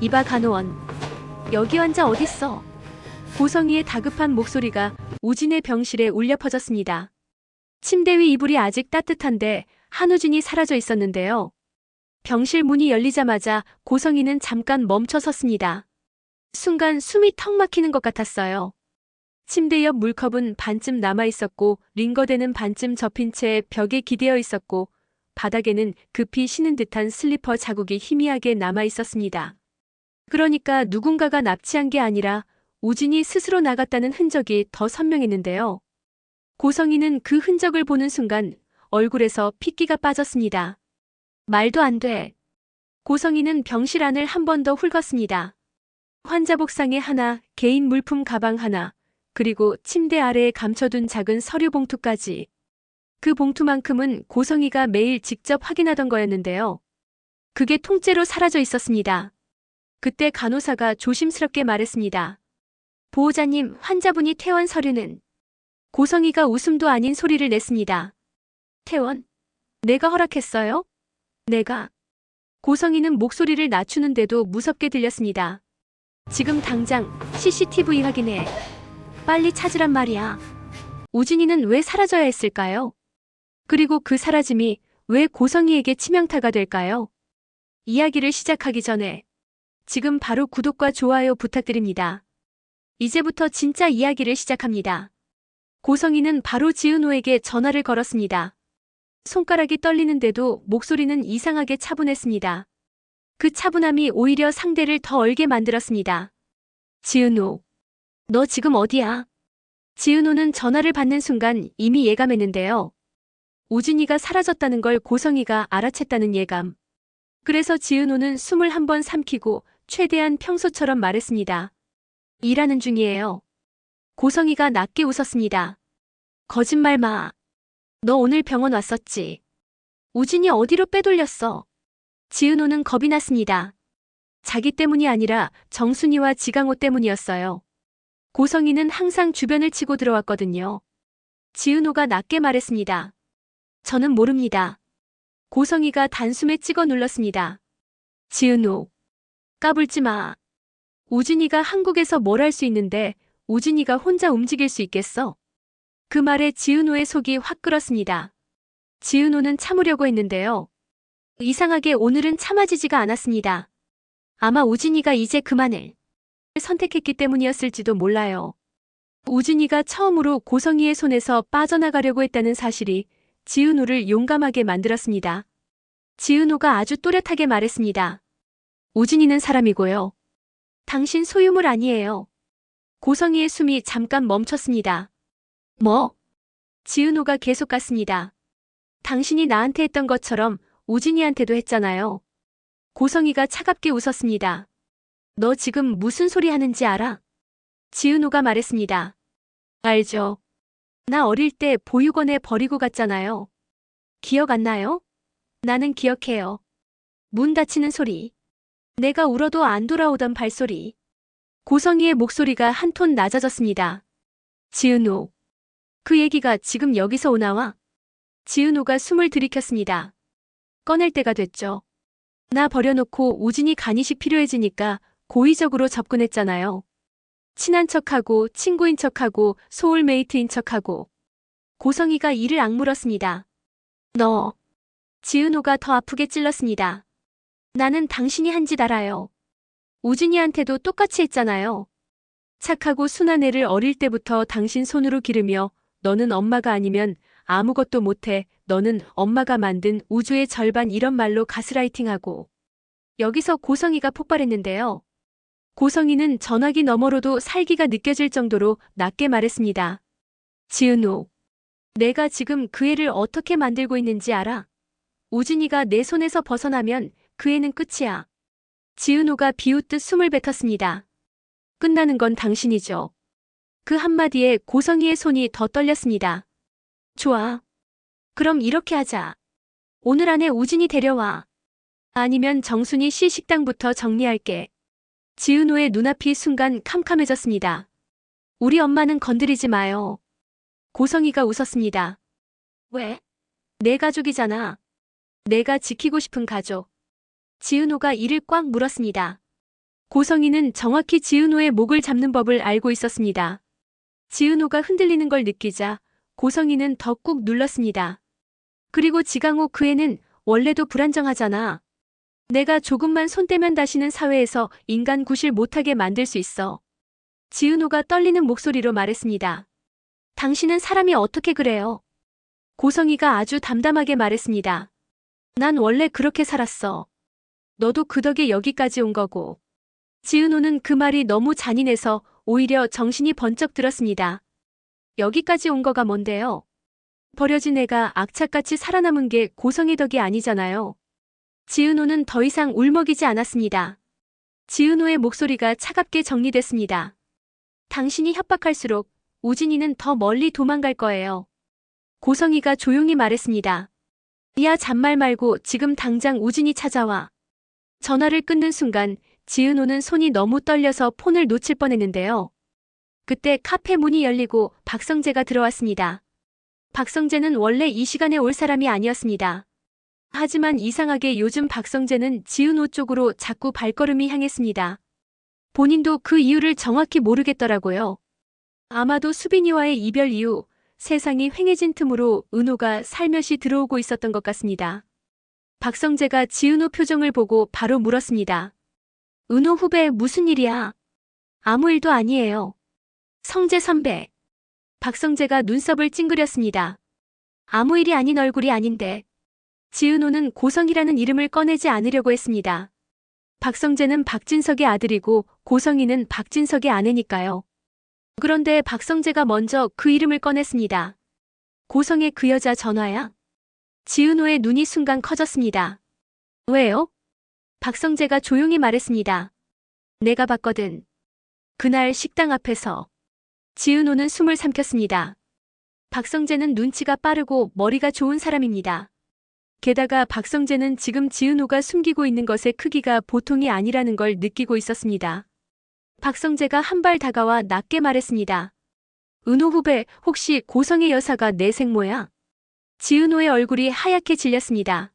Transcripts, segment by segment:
이봐 간호원. 여기 환자 어딨어? 고성희의 다급한 목소리가 우진의 병실에 울려 퍼졌습니다. 침대 위 이불이 아직 따뜻한데 한우진이 사라져 있었는데요. 병실 문이 열리자마자 고성희는 잠깐 멈춰 섰습니다. 순간 숨이 턱 막히는 것 같았어요. 침대 옆 물컵은 반쯤 남아 있었고 링거대는 반쯤 접힌 채 벽에 기대어 있었고 바닥에는 급히 신은 듯한 슬리퍼 자국이 희미하게 남아 있었습니다. 그러니까 누군가가 납치한 게 아니라 우진이 스스로 나갔다는 흔적이 더 선명했는데요. 고성희는 그 흔적을 보는 순간 얼굴에서 핏기가 빠졌습니다. 말도 안 돼. 고성희는 병실 안을 한 번 더 훑었습니다. 환자 복상에 하나, 개인 물품 가방 하나, 그리고 침대 아래에 감춰둔 작은 서류 봉투까지. 그 봉투만큼은 고성희가 매일 직접 확인하던 거였는데요. 그게 통째로 사라져 있었습니다. 그때 간호사가 조심스럽게 말했습니다. 보호자님, 환자분이 퇴원 서류는. 고성희가 웃음도 아닌 소리를 냈습니다. 퇴원? 내가 허락했어요? 내가. 고성희는 목소리를 낮추는데도 무섭게 들렸습니다. 지금 당장 CCTV 확인해. 빨리 찾으란 말이야. 우진이는 왜 사라져야 했을까요? 그리고 그 사라짐이 왜 고성희에게 치명타가 될까요? 이야기를 시작하기 전에 지금 바로 구독과 좋아요 부탁드립니다. 이제부터 진짜 이야기를 시작합니다. 고성희는 바로 지은호에게 전화를 걸었습니다. 손가락이 떨리는데도 목소리는 이상하게 차분했습니다. 그 차분함이 오히려 상대를 더 얼게 만들었습니다. 지은호, 너 지금 어디야? 지은호는 전화를 받는 순간 이미 예감했는데요. 우진이가 사라졌다는 걸 고성희가 알아챘다는 예감. 그래서 지은호는 숨을 한 번 삼키고 최대한 평소처럼 말했습니다. 일하는 중이에요. 고성희가 낮게 웃었습니다. 거짓말 마. 너 오늘 병원 왔었지? 우진이 어디로 빼돌렸어? 지은호는 겁이 났습니다. 자기 때문이 아니라 정순이와 지강호 때문이었어요. 고성희는 항상 주변을 치고 들어왔거든요. 지은호가 낮게 말했습니다. 저는 모릅니다. 고성희가 단숨에 찍어 눌렀습니다. 지은호, 까불지 마. 우진이가 한국에서 뭘 할 수 있는데 우진이가 혼자 움직일 수 있겠어? 그 말에 지은호의 속이 확 끓었습니다. 지은호는 참으려고 했는데요. 이상하게 오늘은 참아지지가 않았습니다. 아마 우진이가 이제 그만을 선택했기 때문이었을지도 몰라요. 우진이가 처음으로 고성희의 손에서 빠져나가려고 했다는 사실이 지은호를 용감하게 만들었습니다. 지은호가 아주 또렷하게 말했습니다. 우진이는 사람이고요. 당신 소유물 아니에요. 고성희의 숨이 잠깐 멈췄습니다. 뭐? 지은호가 계속 갔습니다. 당신이 나한테 했던 것처럼 우진이한테도 했잖아요. 고성희가 차갑게 웃었습니다. 너 지금 무슨 소리 하는지 알아? 지은호가 말했습니다. 알죠. 나 어릴 때 보육원에 버리고 갔잖아요. 기억 안 나요? 나는 기억해요. 문 닫히는 소리. 내가 울어도 안 돌아오던 발소리. 고성희의 목소리가 한 톤 낮아졌습니다. 지은호. 그 얘기가 지금 여기서 오나와? 지은호가 숨을 들이켰습니다. 꺼낼 때가 됐죠. 나 버려놓고 우진이 간이식 필요해지니까 고의적으로 접근했잖아요. 친한 척하고 친구인 척하고 소울메이트인 척하고. 고성희가 이를 악물었습니다. 너. 지은호가 더 아프게 찔렀습니다. 나는 당신이 한 짓 알아요. 우진이한테도 똑같이 했잖아요. 착하고 순한 애를 어릴 때부터 당신 손으로 기르며 너는 엄마가 아니면 아무것도 못해. 너는 엄마가 만든 우주의 절반 이런 말로 가스라이팅하고. 여기서 고성희가 폭발했는데요. 고성희는 전화기 너머로도 살기가 느껴질 정도로 낮게 말했습니다. 지은호. 내가 지금 그 애를 어떻게 만들고 있는지 알아? 우진이가 내 손에서 벗어나면 그 애는 끝이야. 지은호가 비웃듯 숨을 뱉었습니다. 끝나는 건 당신이죠. 그 한마디에 고성희의 손이 더 떨렸습니다. 좋아. 그럼 이렇게 하자. 오늘 안에 우진이 데려와. 아니면 정순이 씨 식당부터 정리할게. 지은호의 눈앞이 순간 캄캄해졌습니다. 우리 엄마는 건드리지 마요. 고성희가 웃었습니다. 왜? 내 가족이잖아. 내가 지키고 싶은 가족. 지은호가 이를 꽉 물었습니다. 고성희는 정확히 지은호의 목을 잡는 법을 알고 있었습니다. 지은호가 흔들리는 걸 느끼자 고성희는 더 꾹 눌렀습니다. 그리고 지강호 그 애는 원래도 불안정하잖아. 내가 조금만 손 떼면 다시는 사회에서 인간 구실 못하게 만들 수 있어. 지은호가 떨리는 목소리로 말했습니다. 당신은 사람이 어떻게 그래요? 고성희가 아주 담담하게 말했습니다. 난 원래 그렇게 살았어. 너도 그 덕에 여기까지 온 거고. 지은호는 그 말이 너무 잔인해서 오히려 정신이 번쩍 들었습니다. 여기까지 온 거가 뭔데요? 버려진 애가 악착같이 살아남은 게 고성희 덕이 아니잖아요. 지은호는 더 이상 울먹이지 않았습니다. 지은호의 목소리가 차갑게 정리됐습니다. 당신이 협박할수록 우진이는 더 멀리 도망갈 거예요. 고성희가 조용히 말했습니다. 야, 잔말 말고 지금 당장 우진이 찾아와. 전화를 끊는 순간 지은호는 손이 너무 떨려서 폰을 놓칠 뻔했는데요. 그때 카페 문이 열리고 박성재가 들어왔습니다. 박성재는 원래 이 시간에 올 사람이 아니었습니다. 하지만 이상하게 요즘 박성재는 지은호 쪽으로 자꾸 발걸음이 향했습니다. 본인도 그 이유를 정확히 모르겠더라고요. 아마도 수빈이와의 이별 이후 세상이 휑해진 틈으로 은호가 살며시 들어오고 있었던 것 같습니다. 박성재가 지은호 표정을 보고 바로 물었습니다. 은호 후배 무슨 일이야? 아무 일도 아니에요. 성재 선배. 박성재가 눈썹을 찡그렸습니다. 아무 일이 아닌 얼굴이 아닌데. 지은호는 고성희라는 이름을 꺼내지 않으려고 했습니다. 박성재는 박진석의 아들이고 고성희는 박진석의 아내니까요. 그런데 박성재가 먼저 그 이름을 꺼냈습니다. 고성의 그 여자 전화야? 지은호의 눈이 순간 커졌습니다. 왜요? 박성재가 조용히 말했습니다. 내가 봤거든. 그날 식당 앞에서. 지은호는 숨을 삼켰습니다. 박성재는 눈치가 빠르고 머리가 좋은 사람입니다. 게다가 박성재는 지금 지은호가 숨기고 있는 것의 크기가 보통이 아니라는 걸 느끼고 있었습니다. 박성재가 한 발 다가와 낮게 말했습니다. 은호 후배, 혹시 고성의 여사가 내 생모야? 지은호의 얼굴이 하얗게 질렸습니다.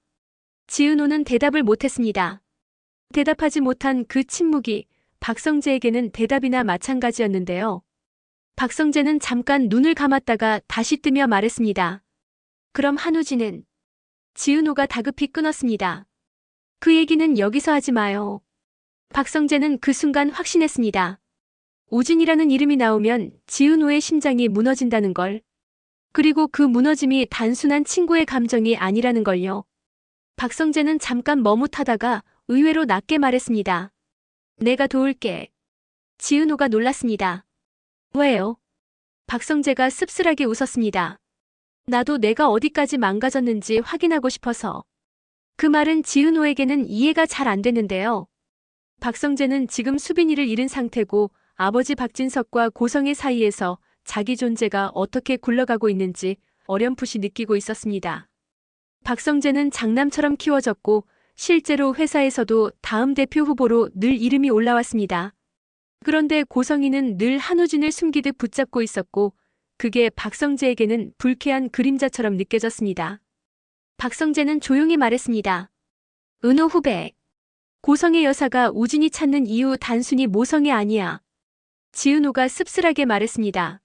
지은호는 대답을 못했습니다. 대답하지 못한 그 침묵이 박성재에게는 대답이나 마찬가지였는데요. 박성재는 잠깐 눈을 감았다가 다시 뜨며 말했습니다. 그럼 한우진은? 지은호가 다급히 끊었습니다. 그 얘기는 여기서 하지 마요. 박성재는 그 순간 확신했습니다. 우진이라는 이름이 나오면 지은호의 심장이 무너진다는 걸. 그리고 그 무너짐이 단순한 친구의 감정이 아니라는 걸요. 박성재는 잠깐 머뭇하다가 의외로 낮게 말했습니다. 내가 도울게. 지은호가 놀랐습니다. 왜요? 박성재가 씁쓸하게 웃었습니다. 나도 내가 어디까지 망가졌는지 확인하고 싶어서. 그 말은 지은호에게는 이해가 잘 안 됐는데요. 박성재는 지금 수빈이를 잃은 상태고 아버지 박진석과 고성의 사이에서 자기 존재가 어떻게 굴러가고 있는지 어렴풋이 느끼고 있었습니다. 박성재는 장남처럼 키워졌고 실제로 회사에서도 다음 대표 후보로 늘 이름이 올라왔습니다. 그런데 고성희는 늘 한우진을 숨기듯 붙잡고 있었고 그게 박성재에게는 불쾌한 그림자처럼 느껴졌습니다. 박성재는 조용히 말했습니다. 은호 후배. 고성의 여사가 우진이 찾는 이유 단순히 모성이 아니야. 지은호가 씁쓸하게 말했습니다.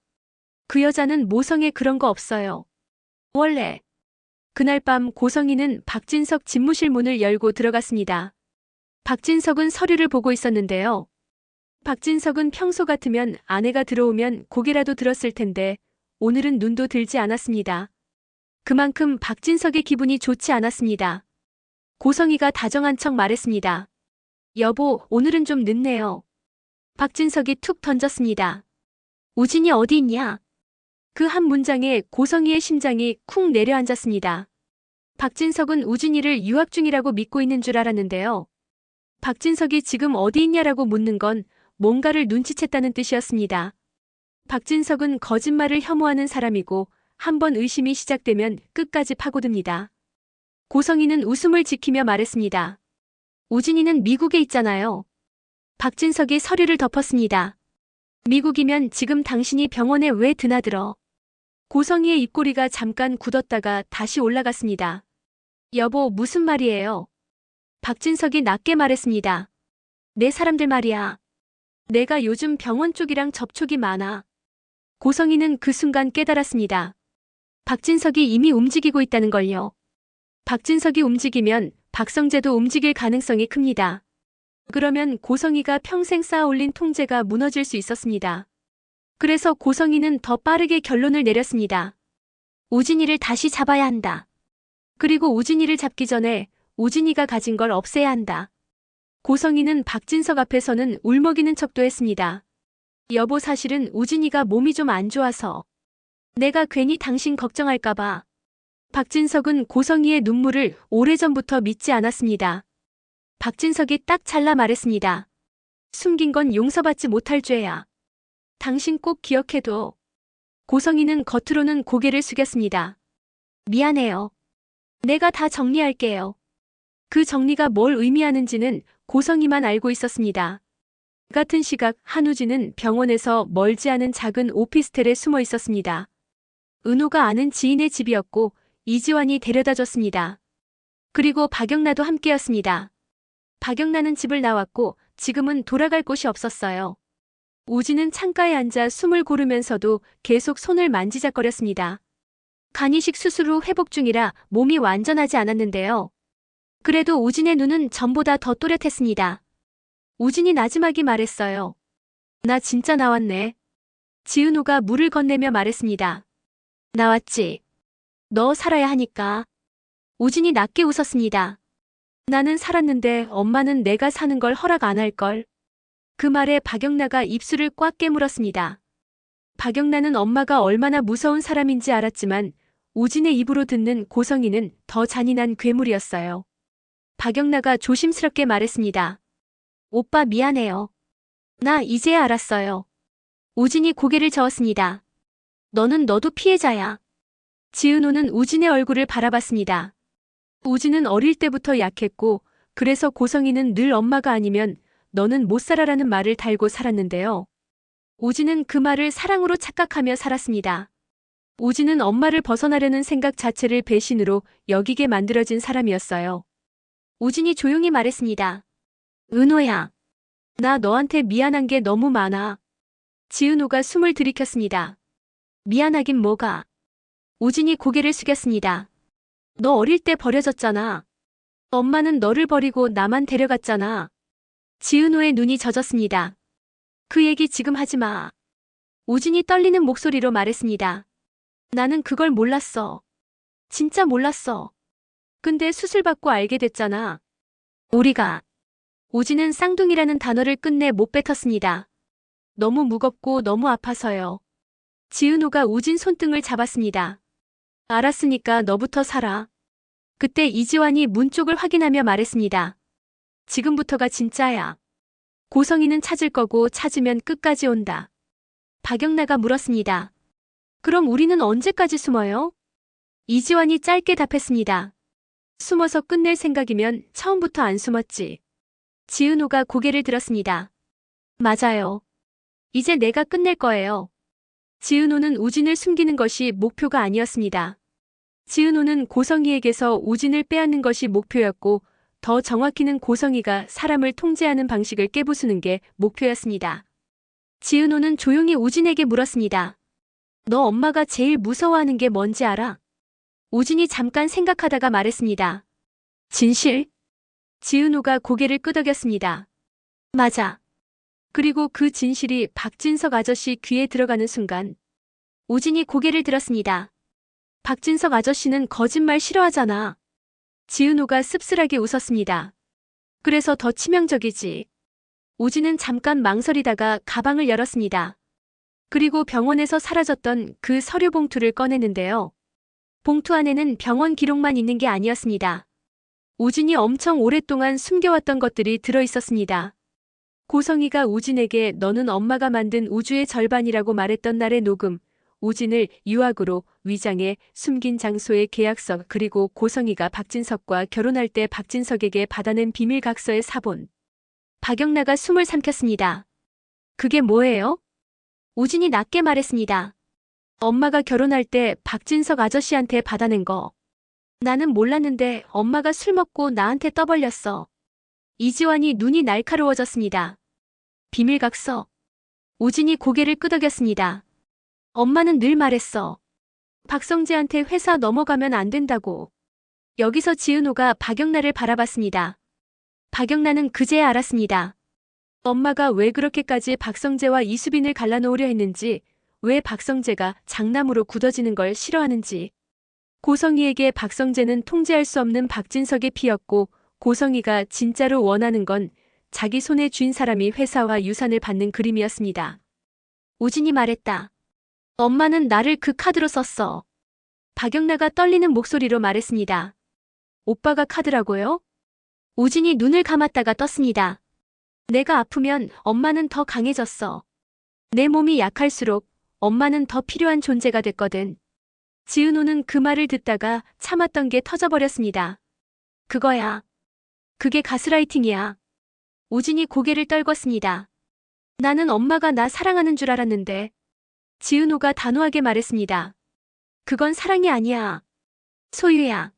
그 여자는 모성에 그런 거 없어요. 원래. 그날 밤 고성희는 박진석 집무실 문을 열고 들어갔습니다. 박진석은 서류를 보고 있었는데요. 박진석은 평소 같으면 아내가 들어오면 고개라도 들었을 텐데 오늘은 눈도 들지 않았습니다. 그만큼 박진석의 기분이 좋지 않았습니다. 고성희가 다정한 척 말했습니다. 여보, 오늘은 좀 늦네요. 박진석이 툭 던졌습니다. 우진이 어디 있냐? 그 한 문장에 고성희의 심장이 쿵 내려앉았습니다. 박진석은 우진이를 유학 중이라고 믿고 있는 줄 알았는데요. 박진석이 지금 어디 있냐라고 묻는 건 뭔가를 눈치챘다는 뜻이었습니다. 박진석은 거짓말을 혐오하는 사람이고 한번 의심이 시작되면 끝까지 파고듭니다. 고성희는 웃음을 지키며 말했습니다. 우진이는 미국에 있잖아요. 박진석이 서류를 덮었습니다. 미국이면 지금 당신이 병원에 왜 드나들어? 고성희의 입꼬리가 잠깐 굳었다가 다시 올라갔습니다. 여보, 무슨 말이에요? 박진석이 낮게 말했습니다. 내 사람들 말이야. 내가 요즘 병원 쪽이랑 접촉이 많아. 고성희는 그 순간 깨달았습니다. 박진석이 이미 움직이고 있다는 걸요. 박진석이 움직이면 박성재도 움직일 가능성이 큽니다. 그러면 고성희가 평생 쌓아올린 통제가 무너질 수 있었습니다. 그래서 고성희는 더 빠르게 결론을 내렸습니다. 우진이를 다시 잡아야 한다. 그리고 우진이를 잡기 전에 우진이가 가진 걸 없애야 한다. 고성희는 박진석 앞에서는 울먹이는 척도 했습니다. 여보, 사실은 우진이가 몸이 좀 안 좋아서. 내가 괜히 당신 걱정할까봐. 박진석은 고성희의 눈물을 오래전부터 믿지 않았습니다. 박진석이 딱 잘라 말했습니다. 숨긴 건 용서받지 못할 죄야. 당신 꼭 기억해둬. 고성희는 겉으로는 고개를 숙였습니다. 미안해요. 내가 다 정리할게요. 그 정리가 뭘 의미하는지는 고성희만 알고 있었습니다. 같은 시각 한우진은 병원에서 멀지 않은 작은 오피스텔에 숨어 있었습니다. 은호가 아는 지인의 집이었고 이지환이 데려다줬습니다. 그리고 박영란도 함께였습니다. 박영란은 집을 나왔고 지금은 돌아갈 곳이 없었어요. 우진은 창가에 앉아 숨을 고르면서도 계속 손을 만지작거렸습니다. 간이식 수술 후 회복 중이라 몸이 완전하지 않았는데요. 그래도 우진의 눈은 전보다 더 또렷했습니다. 우진이 나지막이 말했어요. 나 진짜 나왔네. 지은호가 물을 건네며 말했습니다. 나왔지. 너 살아야 하니까. 우진이 낮게 웃었습니다. 나는 살았는데 엄마는 내가 사는 걸 허락 안 할걸. 그 말에 박영란가 입술을 꽉 깨물었습니다. 박영란은 엄마가 얼마나 무서운 사람인지 알았지만 우진의 입으로 듣는 고성희는 더 잔인한 괴물이었어요. 박영란가 조심스럽게 말했습니다. 오빠 미안해요. 나 이제야 알았어요. 우진이 고개를 저었습니다. 너도 피해자야. 지은호는 우진의 얼굴을 바라봤습니다. 우진은 어릴 때부터 약했고 그래서 고성희는 늘 엄마가 아니면 너는 못 살아라는 말을 달고 살았는데요. 우진은 그 말을 사랑으로 착각하며 살았습니다. 우진은 엄마를 벗어나려는 생각 자체를 배신으로 여기게 만들어진 사람이었어요. 우진이 조용히 말했습니다. 은호야. 나 너한테 미안한 게 너무 많아. 지은호가 숨을 들이켰습니다. 미안하긴 뭐가. 우진이 고개를 숙였습니다. 너 어릴 때 버려졌잖아. 엄마는 너를 버리고 나만 데려갔잖아. 지은호의 눈이 젖었습니다. 그 얘기 지금 하지 마. 우진이 떨리는 목소리로 말했습니다. 나는 그걸 몰랐어. 진짜 몰랐어. 근데 수술받고 알게 됐잖아. 우리가. 우진은 쌍둥이라는 단어를 끝내 못 뱉었습니다. 너무 무겁고 너무 아파서요. 지은호가 우진 손등을 잡았습니다. 알았으니까 너부터 살아. 그때 이지환이 문 쪽을 확인하며 말했습니다. 지금부터가 진짜야. 고성희는 찾을 거고 찾으면 끝까지 온다. 박영란가 물었습니다. 그럼 우리는 언제까지 숨어요? 이지환이 짧게 답했습니다. 숨어서 끝낼 생각이면 처음부터 안 숨었지. 지은호가 고개를 들었습니다. 맞아요. 이제 내가 끝낼 거예요. 지은호는 우진을 숨기는 것이 목표가 아니었습니다. 지은호는 고성희에게서 우진을 빼앗는 것이 목표였고 더 정확히는 고성희가 사람을 통제하는 방식을 깨부수는 게 목표였습니다. 지은호는 조용히 우진에게 물었습니다. 너 엄마가 제일 무서워하는 게 뭔지 알아? 우진이 잠깐 생각하다가 말했습니다. 진실? 지은호가 고개를 끄덕였습니다. 맞아. 그리고 그 진실이 박진석 아저씨 귀에 들어가는 순간 우진이 고개를 들었습니다. 박진석 아저씨는 거짓말 싫어하잖아. 지은호가 씁쓸하게 웃었습니다. 그래서 더 치명적이지. 우진은 잠깐 망설이다가 가방을 열었습니다. 그리고 병원에서 사라졌던 그 서류 봉투를 꺼내는데요. 봉투 안에는 병원 기록만 있는 게 아니었습니다. 우진이 엄청 오랫동안 숨겨왔던 것들이 들어있었습니다. 고성희가 우진에게 너는 엄마가 만든 우주의 절반이라고 말했던 날의 녹음, 우진을 유학으로 위장해 숨긴 장소의 계약서, 그리고 고성희가 박진석과 결혼할 때 박진석에게 받아낸 비밀각서의 사본. 박영란가 숨을 삼켰습니다. 그게 뭐예요? 우진이 낮게 말했습니다. 엄마가 결혼할 때 박진석 아저씨한테 받아낸 거. 나는 몰랐는데 엄마가 술 먹고 나한테 떠벌렸어. 이지환이 눈이 날카로워졌습니다. 비밀각서. 우진이 고개를 끄덕였습니다. 엄마는 늘 말했어. 박성재한테 회사 넘어가면 안 된다고. 여기서 지은호가 박영란을 바라봤습니다. 박영란은 그제야 알았습니다. 엄마가 왜 그렇게까지 박성재와 이수빈을 갈라놓으려 했는지, 왜 박성재가 장남으로 굳어지는 걸 싫어하는지. 고성희에게 박성재는 통제할 수 없는 박진석의 피였고, 고성희가 진짜로 원하는 건 자기 손에 쥔 사람이 회사와 유산을 받는 그림이었습니다. 우진이 말했다. 엄마는 나를 그 카드로 썼어. 박영란가 떨리는 목소리로 말했습니다. 오빠가 카드라고요? 우진이 눈을 감았다가 떴습니다. 내가 아프면 엄마는 더 강해졌어. 내 몸이 약할수록 엄마는 더 필요한 존재가 됐거든. 지은호는 그 말을 듣다가 참았던 게 터져버렸습니다. 그거야. 그게 가스라이팅이야. 우진이 고개를 떨궜습니다. 나는 엄마가 나 사랑하는 줄 알았는데. 지은호가 단호하게 말했습니다. 그건 사랑이 아니야. 소유야.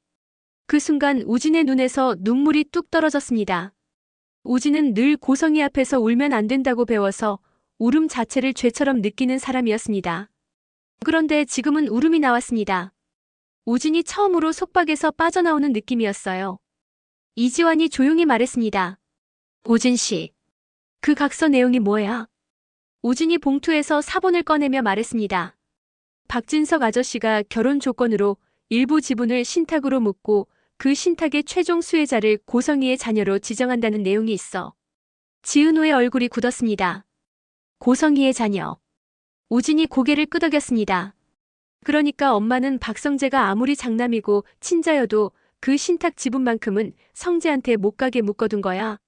그 순간 우진의 눈에서 눈물이 뚝 떨어졌습니다. 우진은 늘 고성희 앞에서 울면 안 된다고 배워서 울음 자체를 죄처럼 느끼는 사람이었습니다. 그런데 지금은 울음이 나왔습니다. 우진이 처음으로 속박에서 빠져나오는 느낌이었어요. 이지환이 조용히 말했습니다. 우진 씨, 그 각서 내용이 뭐야? 우진이 봉투에서 사본을 꺼내며 말했습니다. 박진석 아저씨가 결혼 조건으로 일부 지분을 신탁으로 묻고 그 신탁의 최종 수혜자를 고성희의 자녀로 지정한다는 내용이 있어. 지은호의 얼굴이 굳었습니다. 고성희의 자녀. 우진이 고개를 끄덕였습니다. 그러니까 엄마는 박성재가 아무리 장남이고 친자여도 그 신탁 지분만큼은 성재한테 못 가게 묶어둔 거야.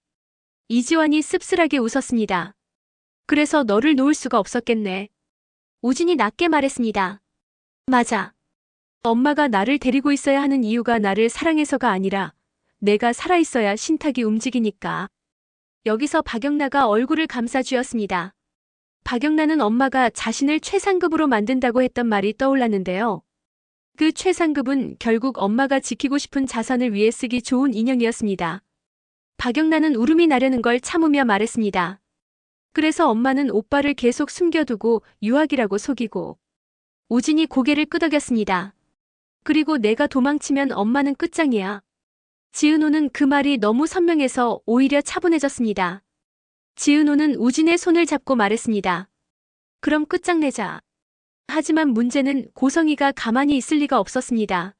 이지환이 씁쓸하게 웃었습니다. 그래서 너를 놓을 수가 없었겠네. 우진이 낮게 말했습니다. 맞아. 엄마가 나를 데리고 있어야 하는 이유가 나를 사랑해서가 아니라 내가 살아있어야 신탁이 움직이니까. 여기서 박영란가 얼굴을 감싸쥐었습니다. 박영란은 엄마가 자신을 최상급으로 만든다고 했던 말이 떠올랐는데요. 그 최상급은 결국 엄마가 지키고 싶은 자산을 위해 쓰기 좋은 인형이었습니다. 박영란은 울음이 나려는 걸 참으며 말했습니다. 그래서 엄마는 오빠를 계속 숨겨두고 유학이라고 속이고. 우진이 고개를 끄덕였습니다. 그리고 내가 도망치면 엄마는 끝장이야. 지은호는 그 말이 너무 선명해서 오히려 차분해졌습니다. 지은호는 우진의 손을 잡고 말했습니다. 그럼 끝장내자. 하지만 문제는 고성희가 가만히 있을 리가 없었습니다.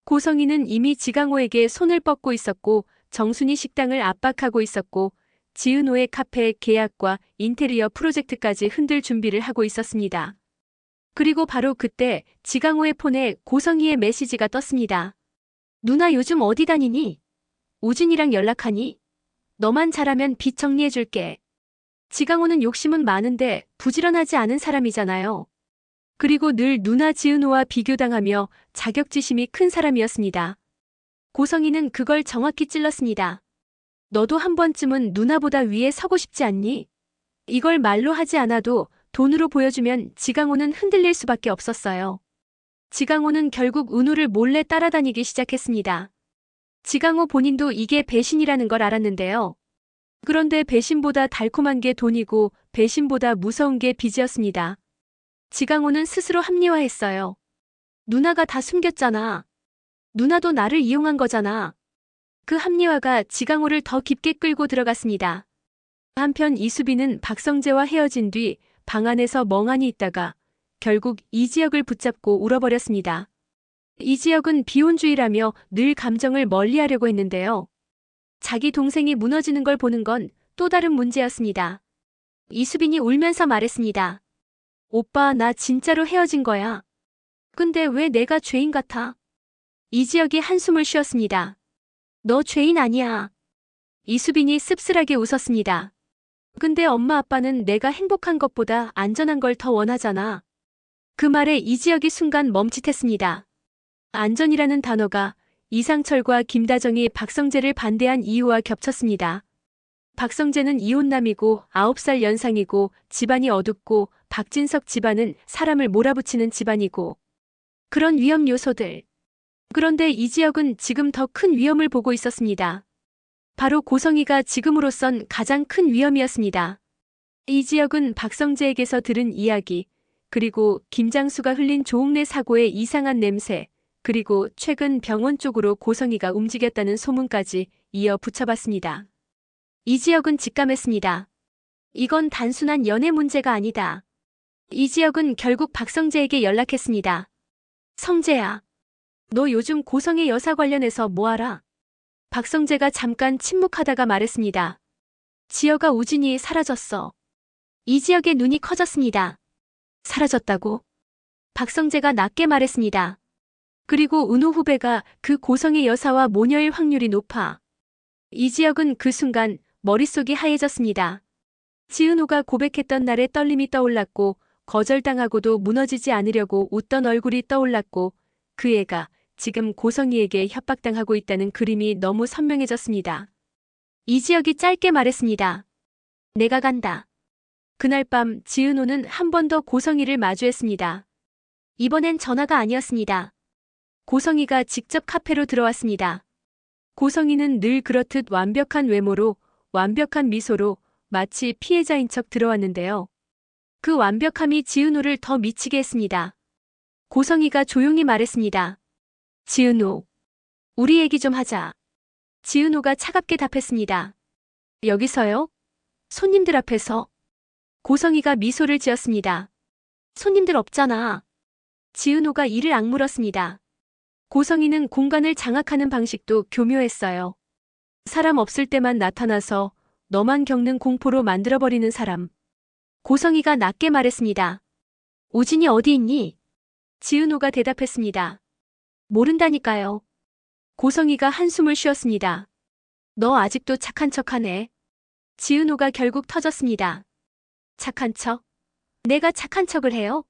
고성희는 이미 지강호에게 손을 뻗고 있었고 정순이 식당을 압박하고 있었고 지은호의 카페 계약과 인테리어 프로젝트까지 흔들 준비를 하고 있었습니다. 그리고 바로 그때 지강호의 폰에 고성희의 메시지가 떴습니다. 누나 요즘 어디 다니니? 우진이랑 연락하니? 너만 잘하면 빚 정리해줄게. 지강호는 욕심은 많은데 부지런하지 않은 사람이잖아요. 그리고 늘 누나 지은호와 비교당하며 자격지심이 큰 사람이었습니다. 고성희는 그걸 정확히 찔렀습니다. 너도 한 번쯤은 누나보다 위에 서고 싶지 않니? 이걸 말로 하지 않아도 돈으로 보여주면 지강호는 흔들릴 수밖에 없었어요. 지강호는 결국 은우를 몰래 따라다니기 시작했습니다. 지강호 본인도 이게 배신이라는 걸 알았는데요. 그런데 배신보다 달콤한 게 돈이고 배신보다 무서운 게 빚이었습니다. 지강호는 스스로 합리화했어요. 누나가 다 숨겼잖아. 누나도 나를 이용한 거잖아. 그 합리화가 지강호를 더 깊게 끌고 들어갔습니다. 한편 이수빈은 박성재와 헤어진 뒤 방 안에서 멍하니 있다가 결국 이지혁을 붙잡고 울어버렸습니다. 이지혁은 비혼주의라며 늘 감정을 멀리하려고 했는데요. 자기 동생이 무너지는 걸 보는 건 또 다른 문제였습니다. 이수빈이 울면서 말했습니다. 오빠, 나 진짜로 헤어진 거야. 근데 왜 내가 죄인 같아? 이지혁이 한숨을 쉬었습니다. 너 죄인 아니야. 이수빈이 씁쓸하게 웃었습니다. 근데 엄마 아빠는 내가 행복한 것보다 안전한 걸 더 원하잖아. 그 말에 이지혁이 순간 멈칫했습니다. 안전이라는 단어가 이상철과 김다정이 박성재를 반대한 이유와 겹쳤습니다. 박성재는 이혼남이고 9살 연상이고 집안이 어둡고 박진석 집안은 사람을 몰아붙이는 집안이고 그런 위험 요소들. 그런데 이지혁은 지금 더 큰 위험을 보고 있었습니다. 바로 고성이가 지금으로선 가장 큰 위험이었습니다. 이지혁은 박성재에게서 들은 이야기, 그리고 김장수가 흘린 조옥래 사고의 이상한 냄새, 그리고 최근 병원 쪽으로 고성이가 움직였다는 소문까지 이어 붙여봤습니다. 이지혁은 직감했습니다. 이건 단순한 연애 문제가 아니다. 이지혁은 결국 박성재에게 연락했습니다. 성재야, 너 요즘 고성의 여사 관련해서 뭐하라? 박성재가 잠깐 침묵하다가 말했습니다. 지혁아, 우진이 사라졌어. 이지혁의 눈이 커졌습니다. 사라졌다고? 박성재가 낮게 말했습니다. 그리고 은호 후배가 그 고성의 여사와 모녀일 확률이 높아. 이지혁은 그 순간 머릿속이 하얘졌습니다. 지은호가 고백했던 날의 떨림이 떠올랐고, 거절당하고도 무너지지 않으려고 웃던 얼굴이 떠올랐고, 그 애가 지금 고성이에게 협박당하고 있다는 그림이 너무 선명해졌습니다. 이지혁이 짧게 말했습니다. 내가 간다. 그날 밤 지은호는 한 번 더 고성이를 마주했습니다. 이번엔 전화가 아니었습니다. 고성이가 직접 카페로 들어왔습니다. 고성이는 늘 그렇듯 완벽한 외모로, 완벽한 미소로 마치 피해자인 척 들어왔는데요. 그 완벽함이 지은호를 더 미치게 했습니다. 고성이가 조용히 말했습니다. 지은호, 우리 얘기 좀 하자. 지은호가 차갑게 답했습니다. 여기서요? 손님들 앞에서? 고성이가 미소를 지었습니다. 손님들 없잖아. 지은호가 이를 악물었습니다. 고성이는 공간을 장악하는 방식도 교묘했어요. 사람 없을 때만 나타나서 너만 겪는 공포로 만들어버리는 사람. 고성이가 낮게 말했습니다. 우진이 어디 있니? 지은호가 대답했습니다. 모른다니까요. 고성이가 한숨을 쉬었습니다. 너 아직도 착한 척하네. 지은호가 결국 터졌습니다. 착한 척? 내가 착한 척을 해요?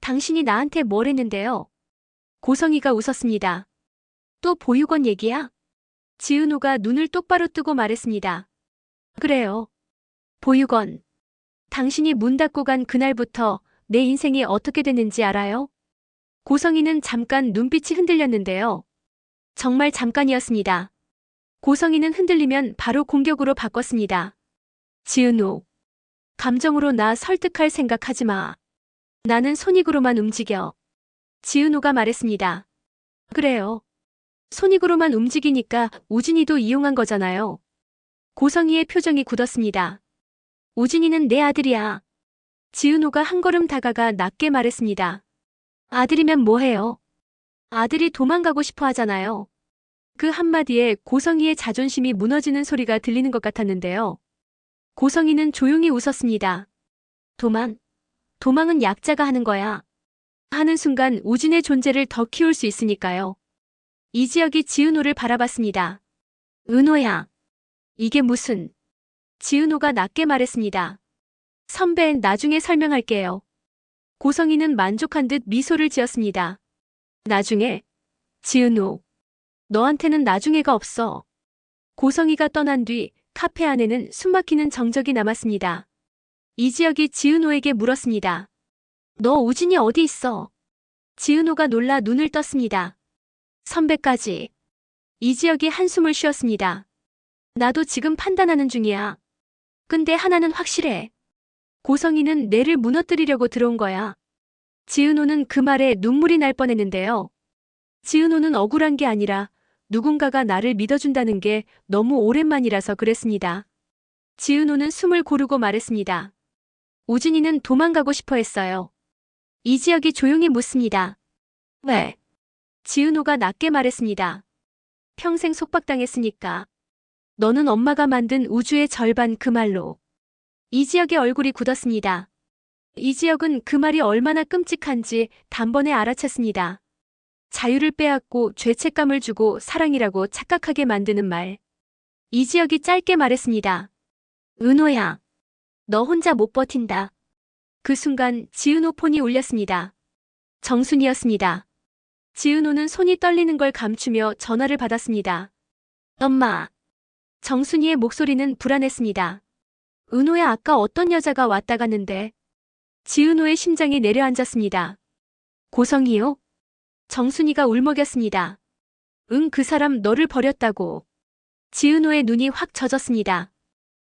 당신이 나한테 뭘 했는데요? 고성이가 웃었습니다. 또 보육원 얘기야? 지은호가 눈을 똑바로 뜨고 말했습니다. 그래요. 보육원. 당신이 문 닫고 간 그날부터 내 인생이 어떻게 됐는지 알아요? 고성이는 잠깐 눈빛이 흔들렸는데요. 정말 잠깐이었습니다. 고성이는 흔들리면 바로 공격으로 바꿨습니다. 지은호. 감정으로 나 설득할 생각하지 마. 나는 손익으로만 움직여. 지은호가 말했습니다. 그래요. 손익으로만 움직이니까 우진이도 이용한 거잖아요. 고성이의 표정이 굳었습니다. 우진이는 내 아들이야. 지은호가 한 걸음 다가가 낮게 말했습니다. 아들이면 뭐해요? 아들이 도망가고 싶어 하잖아요. 그 한마디에 고성이의 자존심이 무너지는 소리가 들리는 것 같았는데요. 고성이는 조용히 웃었습니다. 도망은 약자가 하는 거야. 하는 순간 우진의 존재를 더 키울 수 있으니까요. 이지혁이 지은호를 바라봤습니다. 은호야. 이게 무슨... 지은호가 낮게 말했습니다. 선배, 나중에 설명할게요. 고성이는 만족한 듯 미소를 지었습니다. 나중에? 지은호. 너한테는 나중에가 없어. 고성이가 떠난 뒤 카페 안에는 숨막히는 정적이 남았습니다. 이지혁이 지은호에게 물었습니다. 너 우진이 어디 있어? 지은호가 놀라 눈을 떴습니다. 선배까지. 이지혁이 한숨을 쉬었습니다. 나도 지금 판단하는 중이야. 근데 하나는 확실해. 고성이는 뇌를 무너뜨리려고 들어온 거야. 지은호는 그 말에 눈물이 날 뻔했는데요. 지은호는 억울한 게 아니라 누군가가 나를 믿어준다는 게 너무 오랜만이라서 그랬습니다. 지은호는 숨을 고르고 말했습니다. 우진이는 도망가고 싶어 했어요. 이지혁이 조용히 묻습니다. 왜? 지은호가 낮게 말했습니다. 평생 속박당했으니까. 너는 엄마가 만든 우주의 절반 그 말로. 이지혁의 얼굴이 굳었습니다. 이지혁은 그 말이 얼마나 끔찍한지 단번에 알아챘습니다. 자유를 빼앗고 죄책감을 주고 사랑이라고 착각하게 만드는 말. 이지혁이 짧게 말했습니다. 은호야. 너 혼자 못 버틴다. 그 순간 지은호 폰이 울렸습니다. 정순이었습니다. 지은호는 손이 떨리는 걸 감추며 전화를 받았습니다. 엄마. 정순이의 목소리는 불안했습니다. 은호야, 아까 어떤 여자가 왔다 갔는데. 지은호의 심장이 내려앉았습니다. 고성이요? 정순이가 울먹였습니다. 응, 그 사람 너를 버렸다고. 지은호의 눈이 확 젖었습니다.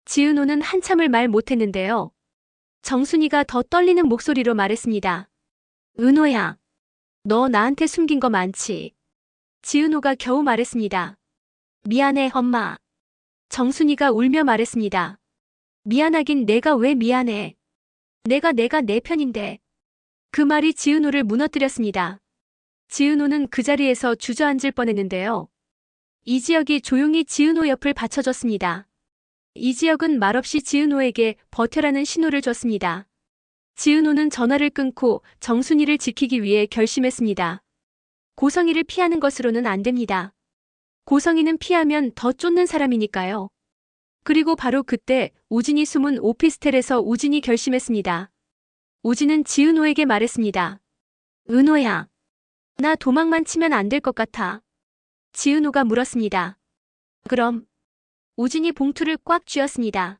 지은호는 한참을 말 못했는데요. 정순이가 더 떨리는 목소리로 말했습니다. 은호야, 너 나한테 숨긴 거 많지? 지은호가 겨우 말했습니다. 미안해, 엄마. 정순이가 울며 말했습니다. 미안하긴 내가 왜 미안해. 내가 내 편인데. 그 말이 지은호를 무너뜨렸습니다. 지은호는 그 자리에서 주저앉을 뻔했는데요. 이지혁이 조용히 지은호 옆을 받쳐줬습니다. 이지혁은 말없이 지은호에게 버텨라는 신호를 줬습니다. 지은호는 전화를 끊고 정순이를 지키기 위해 결심했습니다. 고성이를 피하는 것으로는 안 됩니다. 고성이는 피하면 더 쫓는 사람이니까요. 그리고 바로 그때 우진이 숨은 오피스텔에서 우진이 결심했습니다. 우진은 지은호에게 말했습니다. 은호야, 나 도망만 치면 안 될 것 같아. 지은호가 물었습니다. 그럼? 우진이 봉투를 꽉 쥐었습니다.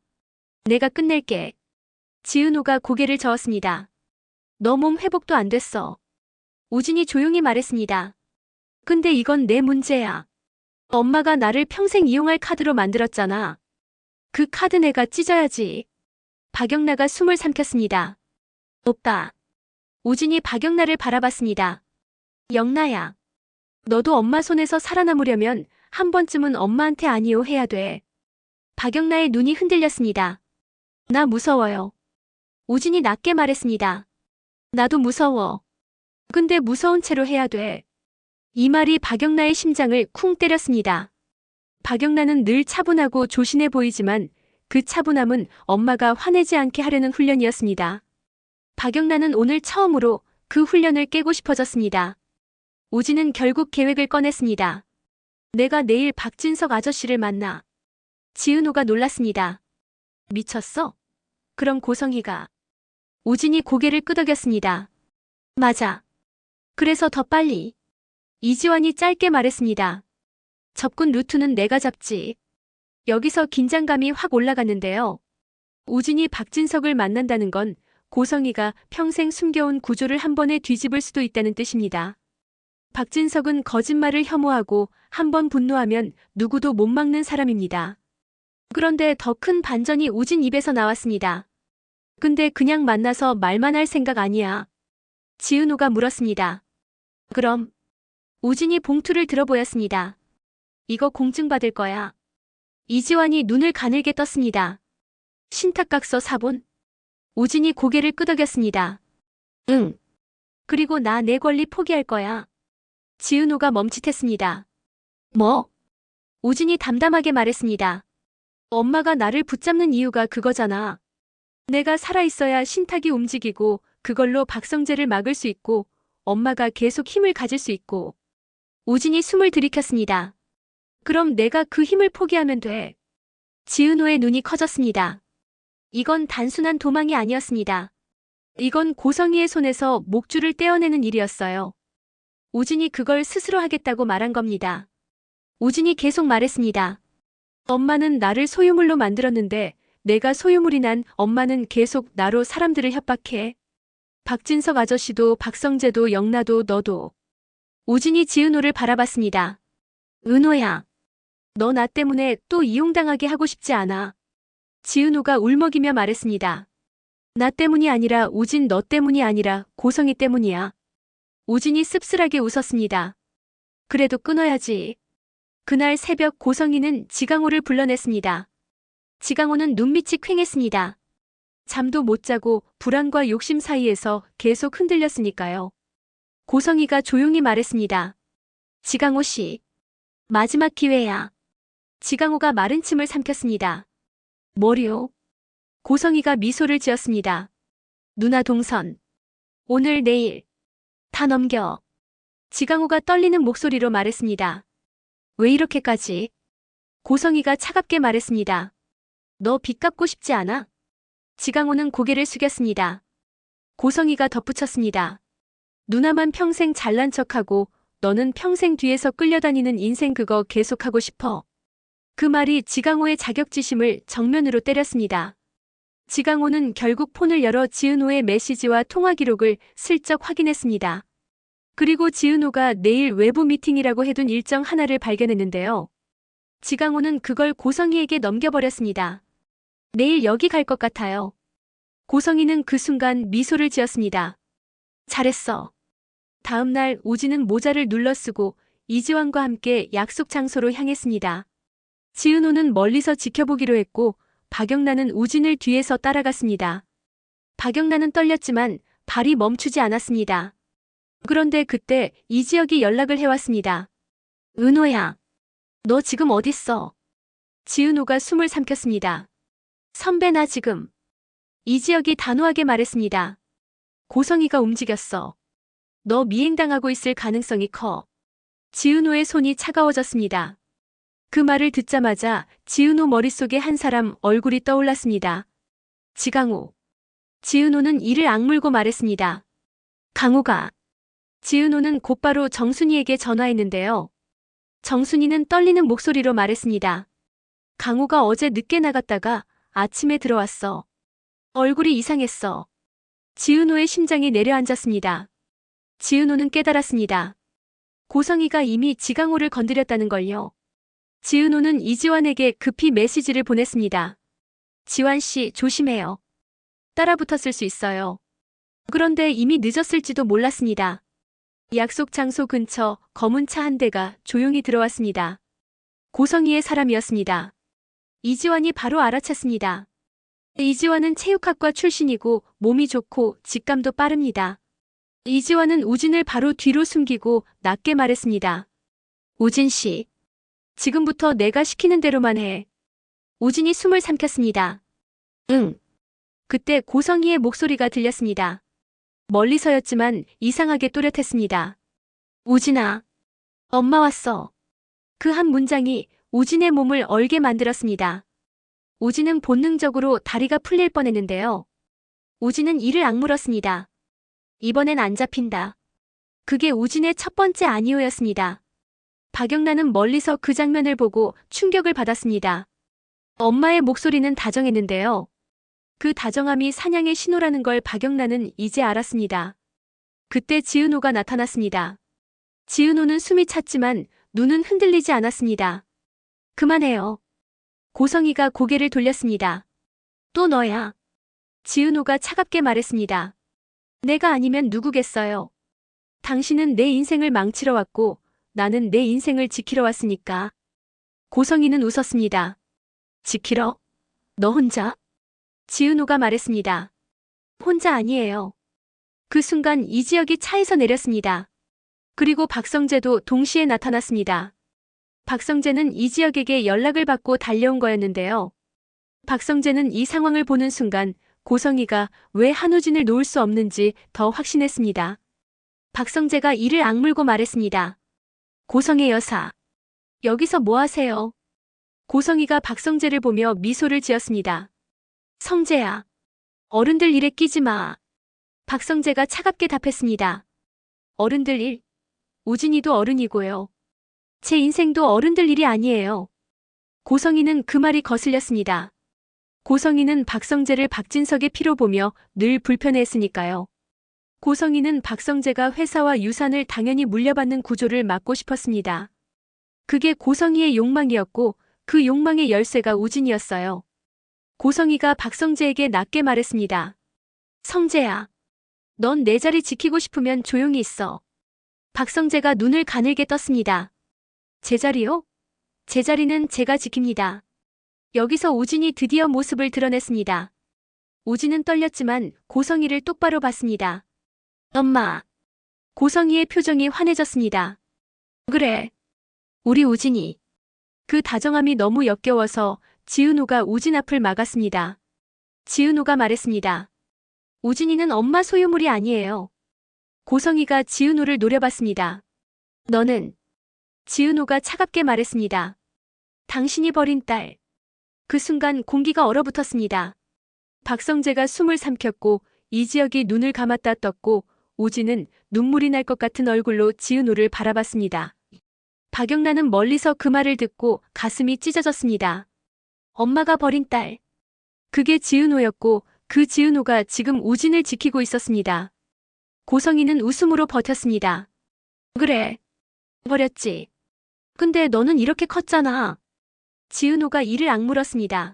내가 끝낼게. 지은호가 고개를 저었습니다. 너 몸 회복도 안 됐어. 우진이 조용히 말했습니다. 근데 이건 내 문제야. 엄마가 나를 평생 이용할 카드로 만들었잖아. 그 카드 내가 찢어야지. 박영나가 숨을 삼켰습니다. 오빠. 우진이 박영나를 바라봤습니다. 영나야. 너도 엄마 손에서 살아남으려면 한 번쯤은 엄마한테 아니요 해야 돼. 박영나의 눈이 흔들렸습니다. 나 무서워요. 우진이 낮게 말했습니다. 나도 무서워. 근데 무서운 채로 해야 돼. 이 말이 박영나의 심장을 쿵 때렸습니다. 박영나는 늘 차분하고 조신해 보이지만 그 차분함은 엄마가 화내지 않게 하려는 훈련이었습니다. 박영나는 오늘 처음으로 그 훈련을 깨고 싶어졌습니다. 우진은 결국 계획을 꺼냈습니다. 내가 내일 박진석 아저씨를 만나. 지은호가 놀랐습니다. 미쳤어? 그럼 고성이가. 우진이 고개를 끄덕였습니다. 맞아. 그래서 더 빨리. 이지환이 짧게 말했습니다. 접근 루트는 내가 잡지. 여기서 긴장감이 확 올라갔는데요. 우진이 박진석을 만난다는 건 고성이가 평생 숨겨온 구조를 한 번에 뒤집을 수도 있다는 뜻입니다. 박진석은 거짓말을 혐오하고 한 번 분노하면 누구도 못 막는 사람입니다. 그런데 더 큰 반전이 우진 입에서 나왔습니다. 근데 그냥 만나서 말만 할 생각 아니야. 지은호가 물었습니다. 그럼? 우진이 봉투를 들어보였습니다. 이거 공증받을 거야. 이지환이 눈을 가늘게 떴습니다. 신탁각서 사본? 우진이 고개를 끄덕였습니다. 응. 그리고 나 내 권리 포기할 거야. 지은호가 멈칫했습니다. 뭐? 우진이 담담하게 말했습니다. 엄마가 나를 붙잡는 이유가 그거잖아. 내가 살아있어야 신탁이 움직이고 그걸로 박성재를 막을 수 있고 엄마가 계속 힘을 가질 수 있고. 우진이 숨을 들이켰습니다. 그럼 내가 그 힘을 포기하면 돼. 지은호의 눈이 커졌습니다. 이건 단순한 도망이 아니었습니다. 이건 고성이의 손에서 목줄을 떼어내는 일이었어요. 우진이 그걸 스스로 하겠다고 말한 겁니다. 우진이 계속 말했습니다. 엄마는 나를 소유물로 만들었는데 내가 소유물이 난 엄마는 계속 나로 사람들을 협박해. 박진석 아저씨도 박성재도 영나도 너도. 우진이 지은호를 바라봤습니다. 은호야. 너 나 때문에 또 이용당하게 하고 싶지 않아. 지은호가 울먹이며 말했습니다. 나 때문이 아니라 우진 너 때문이 아니라 고성이 때문이야. 우진이 씁쓸하게 웃었습니다. 그래도 끊어야지. 그날 새벽 고성이는 지강호를 불러냈습니다. 지강호는 눈빛이 퀭했습니다. 잠도 못 자고 불안과 욕심 사이에서 계속 흔들렸으니까요. 고성이가 조용히 말했습니다. 지강호 씨. 마지막 기회야. 지강호가 마른 침을 삼켰습니다. 뭐요? 고성이가 미소를 지었습니다. 누나 동선. 오늘 내일. 다 넘겨. 지강호가 떨리는 목소리로 말했습니다. 왜 이렇게까지? 고성이가 차갑게 말했습니다. 너 빚 갚고 싶지 않아? 지강호는 고개를 숙였습니다. 고성이가 덧붙였습니다. 누나만 평생 잘난 척하고 너는 평생 뒤에서 끌려다니는 인생 그거 계속하고 싶어. 그 말이 지강호의 자격지심을 정면으로 때렸습니다. 지강호는 결국 폰을 열어 지은호의 메시지와 통화 기록을 슬쩍 확인했습니다. 그리고 지은호가 내일 외부 미팅이라고 해둔 일정 하나를 발견했는데요. 지강호는 그걸 고성희에게 넘겨버렸습니다. 내일 여기 갈 것 같아요. 고성희는 그 순간 미소를 지었습니다. 잘했어. 다음 날 우진은 모자를 눌러 쓰고 이지환과 함께 약속 장소로 향했습니다. 지은호는 멀리서 지켜보기로 했고 박영란은 우진을 뒤에서 따라갔습니다. 박영란은 떨렸지만 발이 멈추지 않았습니다. 그런데 그때 이지혁이 연락을 해왔습니다. 은호야, 너 지금 어딨어? 지은호가 숨을 삼켰습니다. 선배 나 지금. 이지혁이 단호하게 말했습니다. 고성희가 움직였어. 너 미행당하고 있을 가능성이 커. 지은호의 손이 차가워졌습니다. 그 말을 듣자마자 지은호 머릿속에 한 사람 얼굴이 떠올랐습니다. 지강호. 지은호는 이를 악물고 말했습니다. 강호가. 지은호는 곧바로 정순이에게 전화했는데요. 정순이는 떨리는 목소리로 말했습니다. 강호가 어제 늦게 나갔다가 아침에 들어왔어. 얼굴이 이상했어. 지은호의 심장이 내려앉았습니다. 지은호는 깨달았습니다. 고성희가 이미 지강호를 건드렸다는 걸요. 지은호는 이지환에게 급히 메시지를 보냈습니다. 지환 씨, 조심해요. 따라붙었을 수 있어요. 그런데 이미 늦었을지도 몰랐습니다. 약속 장소 근처 검은 차 한 대가 조용히 들어왔습니다. 고성희의 사람이었습니다. 이지환이 바로 알아챘습니다. 이지환은 체육학과 출신이고 몸이 좋고 직감도 빠릅니다. 이지환은 우진을 바로 뒤로 숨기고 낮게 말했습니다. 우진 씨, 지금부터 내가 시키는 대로만 해. 우진이 숨을 삼켰습니다. 응. 그때 고성희의 목소리가 들렸습니다. 멀리서였지만 이상하게 또렷했습니다. 우진아, 엄마 왔어. 그 한 문장이 우진의 몸을 얼게 만들었습니다. 우진은 본능적으로 다리가 풀릴 뻔했는데요. 우진은 이를 악물었습니다. 이번엔 안 잡힌다. 그게 우진의 첫 번째 아니오였습니다. 박영란은 멀리서 그 장면을 보고 충격을 받았습니다. 엄마의 목소리는 다정했는데요. 그 다정함이 사냥의 신호라는 걸 박영란은 이제 알았습니다. 그때 지은호가 나타났습니다. 지은호는 숨이 찼지만 눈은 흔들리지 않았습니다. 그만해요. 고성희가 고개를 돌렸습니다. 또 너야. 지은호가 차갑게 말했습니다. 내가 아니면 누구겠어요. 당신은 내 인생을 망치러 왔고 나는 내 인생을 지키러 왔으니까. 고성희는 웃었습니다. 지키러? 너 혼자? 지은호가 말했습니다. 혼자 아니에요. 그 순간 이지혁이 차에서 내렸습니다. 그리고 박성재도 동시에 나타났습니다. 박성재는 이지혁에게 연락을 받고 달려온 거였는데요. 박성재는 이 상황을 보는 순간 고성희가 왜 한우진을 놓을 수 없는지 더 확신했습니다. 박성재가 이를 악물고 말했습니다. 고성의 여사, 여기서 뭐 하세요? 고성희가 박성재를 보며 미소를 지었습니다. 성재야, 어른들 일에 끼지 마. 박성재가 차갑게 답했습니다. 어른들 일? 우진이도 어른이고요. 제 인생도 어른들 일이 아니에요. 고성희는 그 말이 거슬렸습니다. 고성희는 박성재를 박진석의 피로 보며 늘 불편해했으니까요. 고성희는 박성재가 회사와 유산을 당연히 물려받는 구조를 막고 싶었습니다. 그게 고성희의 욕망이었고 그 욕망의 열쇠가 우진이었어요. 고성희가 박성재에게 낮게 말했습니다. 성재야, 넌 내 자리 지키고 싶으면 조용히 있어. 박성재가 눈을 가늘게 떴습니다. 제 자리요? 제 자리는 제가 지킵니다. 여기서 우진이 드디어 모습을 드러냈습니다. 우진은 떨렸지만 고성희를 똑바로 봤습니다. 엄마. 고성희의 표정이 환해졌습니다. 그래. 우리 우진이. 그 다정함이 너무 역겨워서 지은호가 우진 앞을 막았습니다. 지은호가 말했습니다. 우진이는 엄마 소유물이 아니에요. 고성희가 지은호를 노려봤습니다. 너는. 지은호가 차갑게 말했습니다. 당신이 버린 딸. 그 순간 공기가 얼어붙었습니다. 박성재가 숨을 삼켰고 이지혁이 눈을 감았다 떴고 우진은 눈물이 날 것 같은 얼굴로 지은호를 바라봤습니다. 박영란은 멀리서 그 말을 듣고 가슴이 찢어졌습니다. 엄마가 버린 딸. 그게 지은호였고 그 지은호가 지금 우진을 지키고 있었습니다. 고성희는 웃음으로 버텼습니다. 그래. 버렸지. 근데 너는 이렇게 컸잖아. 지은호가 이를 악물었습니다.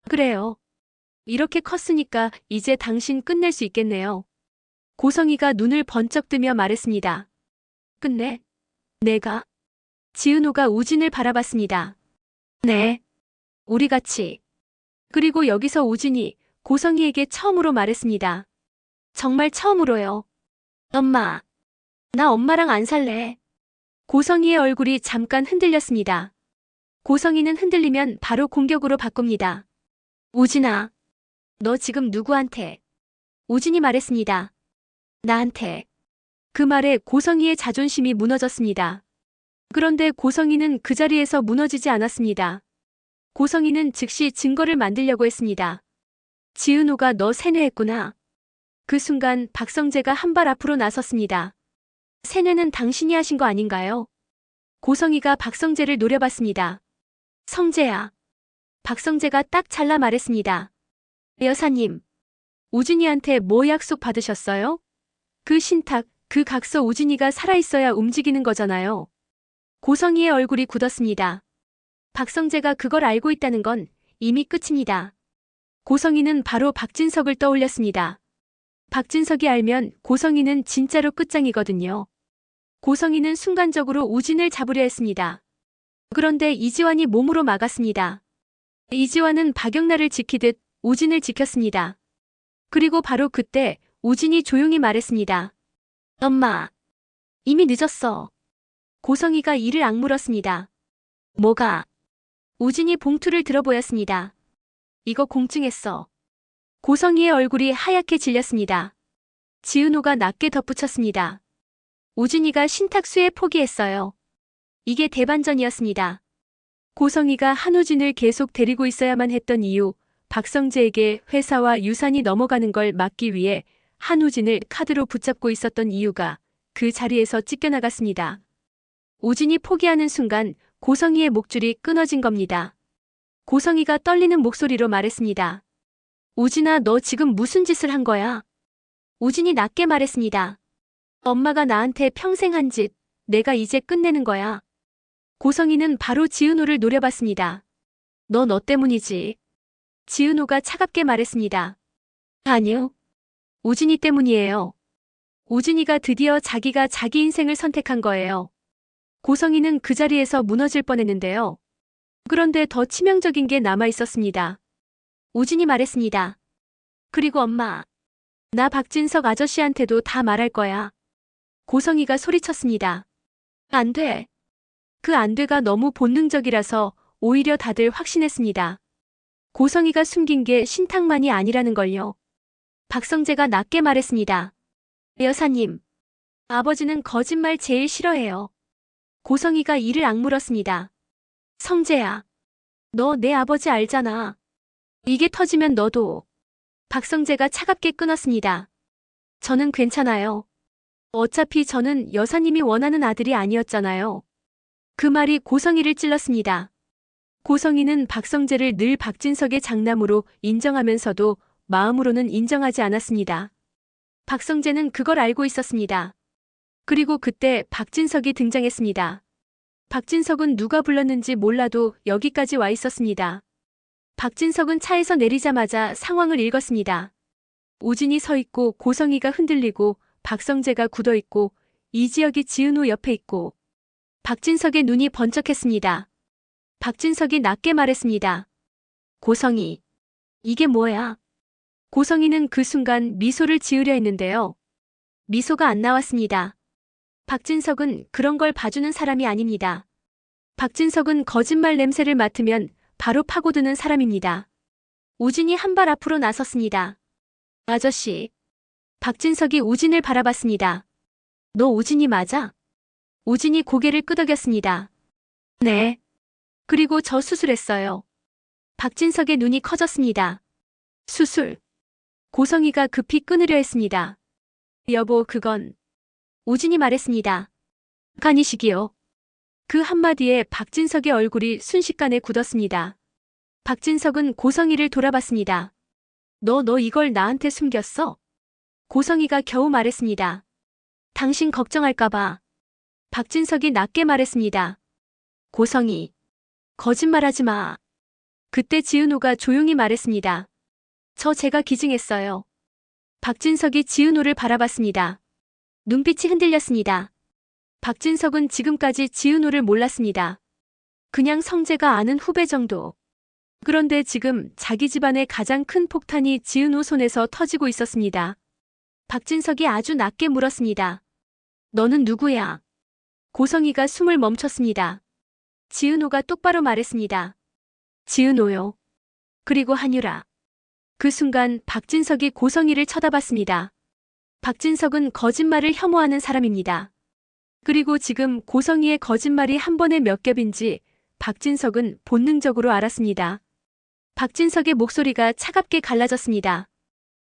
그래요. 이렇게 컸으니까 이제 당신 끝낼 수 있겠네요. 고성이가 눈을 번쩍 뜨며 말했습니다. 끝내? 내가? 지은호가 우진을 바라봤습니다. 네. 우리 같이. 그리고 여기서 우진이 고성이에게 처음으로 말했습니다. 정말 처음으로요. 엄마. 나 엄마랑 안 살래. 고성이의 얼굴이 잠깐 흔들렸습니다. 고성이는 흔들리면 바로 공격으로 바꿉니다. 우진아. 너 지금 누구한테? 우진이 말했습니다. 나한테. 그 말에 고성이의 자존심이 무너졌습니다. 그런데 고성이는 그 자리에서 무너지지 않았습니다. 고성이는 즉시 증거를 만들려고 했습니다. 지은호가 너 세뇌했구나. 그 순간 박성재가 한 발 앞으로 나섰습니다. 세뇌는 당신이 하신 거 아닌가요? 고성이가 박성재를 노려봤습니다. 성재야. 박성재가 딱 잘라 말했습니다. 여사님. 우진이한테 뭐 약속 받으셨어요? 그 신탁, 그 각서 우진이가 살아있어야 움직이는 거잖아요. 고성이의 얼굴이 굳었습니다. 박성재가 그걸 알고 있다는 건 이미 끝입니다. 고성이는 바로 박진석을 떠올렸습니다. 박진석이 알면 고성이는 진짜로 끝장이거든요. 고성이는 순간적으로 우진을 잡으려 했습니다. 그런데 이지환이 몸으로 막았습니다. 이지환은 박영란을 지키듯 우진을 지켰습니다. 그리고 바로 그때 우진이 조용히 말했습니다. 엄마. 이미 늦었어. 고성이가 이를 악물었습니다. 뭐가? 우진이 봉투를 들어보였습니다. 이거 공증했어. 고성이의 얼굴이 하얗게 질렸습니다. 지은호가 낮게 덧붙였습니다. 우진이가 신탁수에 포기했어요. 이게 대반전이었습니다. 고성이가 한우진을 계속 데리고 있어야만 했던 이유, 박성재에게 회사와 유산이 넘어가는 걸 막기 위해 한우진을 카드로 붙잡고 있었던 이유가 그 자리에서 찢겨나갔습니다. 우진이 포기하는 순간 고성이의 목줄이 끊어진 겁니다. 고성이가 떨리는 목소리로 말했습니다. 우진아, 너 지금 무슨 짓을 한 거야? 우진이 낮게 말했습니다. 엄마가 나한테 평생 한 짓, 내가 이제 끝내는 거야. 고성이는 바로 지은호를 노려봤습니다. 너 때문이지. 지은호가 차갑게 말했습니다. 아니요. 우진이 때문이에요. 우진이가 드디어 자기가 자기 인생을 선택한 거예요. 고성이는 그 자리에서 무너질 뻔했는데요. 그런데 더 치명적인 게 남아 있었습니다. 우진이 말했습니다. 그리고 엄마. 나 박진석 아저씨한테도 다 말할 거야. 고성이가 소리쳤습니다. 안 돼. 그 안 돼가 너무 본능적이라서 오히려 다들 확신했습니다. 고성이가 숨긴 게 신탁만이 아니라는 걸요. 박성재가 낮게 말했습니다. 여사님. 아버지는 거짓말 제일 싫어해요. 고성이가 이를 악물었습니다. 성재야. 너 내 아버지 알잖아. 이게 터지면 너도. 박성재가 차갑게 끊었습니다. 저는 괜찮아요. 어차피 저는 여사님이 원하는 아들이 아니었잖아요. 그 말이 고성이를 찔렀습니다. 고성이는 박성재를 늘 박진석의 장남으로 인정하면서도 마음으로는 인정하지 않았습니다. 박성재는 그걸 알고 있었습니다. 그리고 그때 박진석이 등장했습니다. 박진석은 누가 불렀는지 몰라도 여기까지 와 있었습니다. 박진석은 차에서 내리자마자 상황을 읽었습니다. 우진이 서 있고 고성이가 흔들리고 박성재가 굳어 있고 이지혁이 지은호 옆에 있고 박진석의 눈이 번쩍했습니다. 박진석이 낮게 말했습니다. 고성이. 이게 뭐야? 고성이는 그 순간 미소를 지으려 했는데요. 미소가 안 나왔습니다. 박진석은 그런 걸 봐주는 사람이 아닙니다. 박진석은 거짓말 냄새를 맡으면 바로 파고드는 사람입니다. 우진이 한 발 앞으로 나섰습니다. 아저씨. 박진석이 우진을 바라봤습니다. 너 우진이 맞아? 우진이 고개를 끄덕였습니다. 네. 그리고 저 수술했어요. 박진석의 눈이 커졌습니다. 수술. 고성이가 급히 끊으려 했습니다. 여보, 그건. 우진이 말했습니다. 간이식이요. 그 한마디에 박진석의 얼굴이 순식간에 굳었습니다. 박진석은 고성이를 돌아봤습니다. 너 이걸 나한테 숨겼어? 고성이가 겨우 말했습니다. 당신 걱정할까봐. 박진석이 낮게 말했습니다. 고성이. 거짓말하지 마. 그때 지은호가 조용히 말했습니다. 제가 기증했어요. 박진석이 지은호를 바라봤습니다. 눈빛이 흔들렸습니다. 박진석은 지금까지 지은호를 몰랐습니다. 그냥 성재가 아는 후배 정도. 그런데 지금 자기 집안의 가장 큰 폭탄이 지은호 손에서 터지고 있었습니다. 박진석이 아주 낮게 물었습니다. 너는 누구야? 고성이가 숨을 멈췄습니다. 지은호가 똑바로 말했습니다. 지은호요. 그리고 한유라. 그 순간 박진석이 고성이를 쳐다봤습니다. 박진석은 거짓말을 혐오하는 사람입니다. 그리고 지금 고성이의 거짓말이 한 번에 몇 겹인지 박진석은 본능적으로 알았습니다. 박진석의 목소리가 차갑게 갈라졌습니다.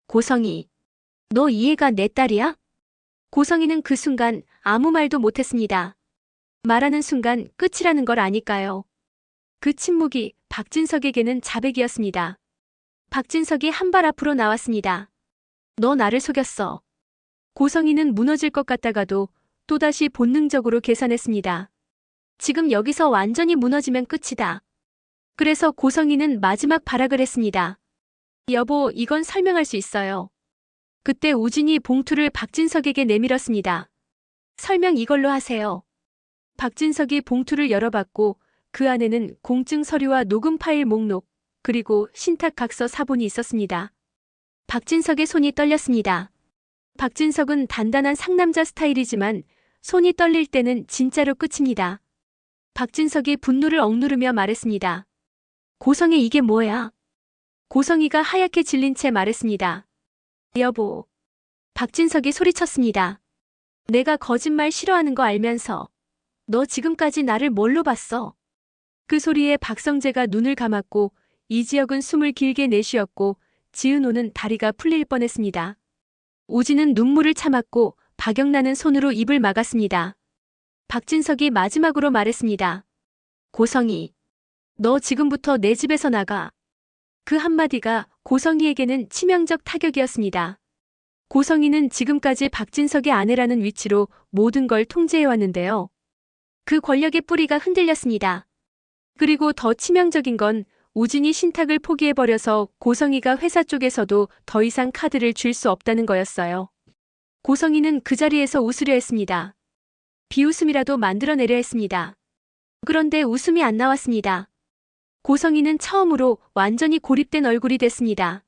고성이, 너 이 애가 내 딸이야? 고성이는 그 순간 아무 말도 못했습니다. 말하는 순간 끝이라는 걸 아니까요. 그 침묵이 박진석에게는 자백이었습니다. 박진석이 한 발 앞으로 나왔습니다. 너 나를 속였어. 고성이는 무너질 것 같다가도 또다시 본능적으로 계산했습니다. 지금 여기서 완전히 무너지면 끝이다. 그래서 고성이는 마지막 발악을 했습니다. 여보, 이건 설명할 수 있어요. 그때 우진이 봉투를 박진석에게 내밀었습니다. 설명 이걸로 하세요. 박진석이 봉투를 열어봤고 그 안에는 공증 서류와 녹음 파일 목록, 그리고 신탁각서 사본이 있었습니다. 박진석의 손이 떨렸습니다. 박진석은 단단한 상남자 스타일이지만 손이 떨릴 때는 진짜로 끝입니다. 박진석이 분노를 억누르며 말했습니다. 고성이 이게 뭐야? 고성이가 하얗게 질린 채 말했습니다. 여보. 박진석이 소리쳤습니다. 내가 거짓말 싫어하는 거 알면서 너 지금까지 나를 뭘로 봤어? 그 소리에 박성재가 눈을 감았고 이지혁은 숨을 길게 내쉬었고 지은호는 다리가 풀릴 뻔했습니다. 우진은 눈물을 참았고 박영란은 손으로 입을 막았습니다. 박진석이 마지막으로 말했습니다. 고성이, 너 지금부터 내 집에서 나가. 그 한마디가 고성이에게는 치명적 타격이었습니다. 고성이는 지금까지 박진석의 아내라는 위치로 모든 걸 통제해왔는데요. 그 권력의 뿌리가 흔들렸습니다. 그리고 더 치명적인 건 우진이 신탁을 포기해버려서 고성이가 회사 쪽에서도 더 이상 카드를 줄 수 없다는 거였어요. 고성이는 그 자리에서 웃으려 했습니다. 비웃음이라도 만들어내려 했습니다. 그런데 웃음이 안 나왔습니다. 고성이는 처음으로 완전히 고립된 얼굴이 됐습니다.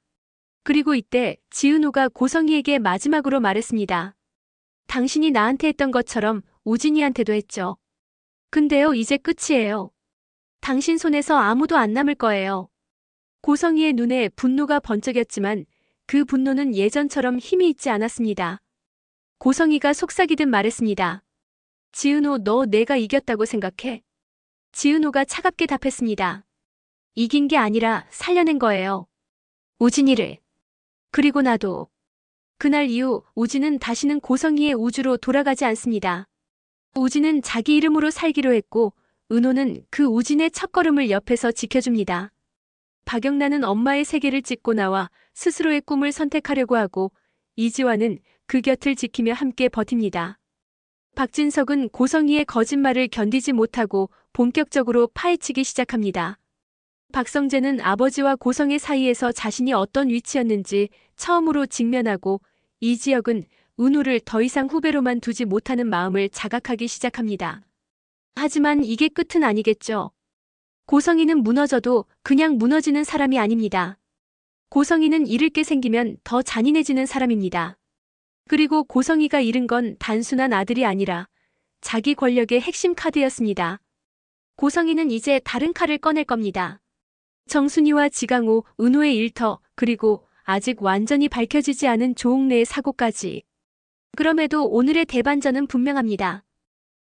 그리고 이때 지은호가 고성이에게 마지막으로 말했습니다. 당신이 나한테 했던 것처럼 우진이한테도 했죠. 근데요, 이제 끝이에요. 당신 손에서 아무도 안 남을 거예요. 고성이의 눈에 분노가 번쩍였지만 그 분노는 예전처럼 힘이 있지 않았습니다. 고성이가 속삭이듯 말했습니다. 지은호, 너 내가 이겼다고 생각해? 지은호가 차갑게 답했습니다. 이긴 게 아니라 살려낸 거예요. 우진이를. 그리고 나도. 그날 이후 우진은 다시는 고성이의 우주로 돌아가지 않습니다. 우진은 자기 이름으로 살기로 했고 은호는 그 우진의 첫걸음을 옆에서 지켜줍니다. 박영란은 엄마의 세계를 찍고 나와 스스로의 꿈을 선택하려고 하고 이지화는 그 곁을 지키며 함께 버팁니다. 박진석은 고성이의 거짓말을 견디지 못하고 본격적으로 파헤치기 시작합니다. 박성재는 아버지와 고성의 사이에서 자신이 어떤 위치였는지 처음으로 직면하고 이지혁은 은호를 더 이상 후배로만 두지 못하는 마음을 자각하기 시작합니다. 하지만 이게 끝은 아니겠죠. 고성이는 무너져도 그냥 무너지는 사람이 아닙니다. 고성이는 잃을 게 생기면 더 잔인해지는 사람입니다. 그리고 고성이가 잃은 건 단순한 아들이 아니라 자기 권력의 핵심 카드였습니다. 고성이는 이제 다른 칼을 꺼낼 겁니다. 정순이와 지강호, 은호의 일터, 그리고 아직 완전히 밝혀지지 않은 조옥래의 사고까지. 그럼에도 오늘의 대반전은 분명합니다.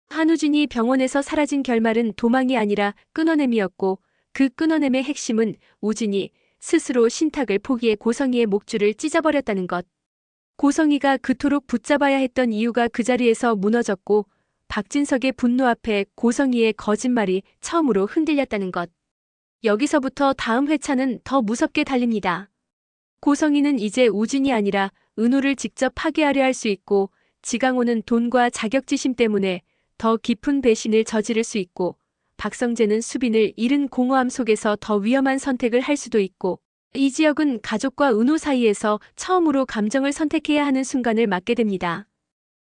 한우진이 병원에서 사라진 결말은 도망이 아니라 끊어냄이었고 그 끊어냄의 핵심은 우진이 스스로 신탁을 포기해 고성이의 목줄을 찢어버렸다는 것. 고성이가 그토록 붙잡아야 했던 이유가 그 자리에서 무너졌고 박진석의 분노 앞에 고성이의 거짓말이 처음으로 흔들렸다는 것. 여기서부터 다음 회차는 더 무섭게 달립니다. 고성이는 이제 우진이 아니라 은호를 직접 파괴하려 할 수 있고 지강호는 돈과 자격지심 때문에 더 깊은 배신을 저지를 수 있고 박성재는 수빈을 잃은 공허함 속에서 더 위험한 선택을 할 수도 있고, 이지혁은 가족과 은호 사이에서 처음으로 감정을 선택해야 하는 순간을 맞게 됩니다.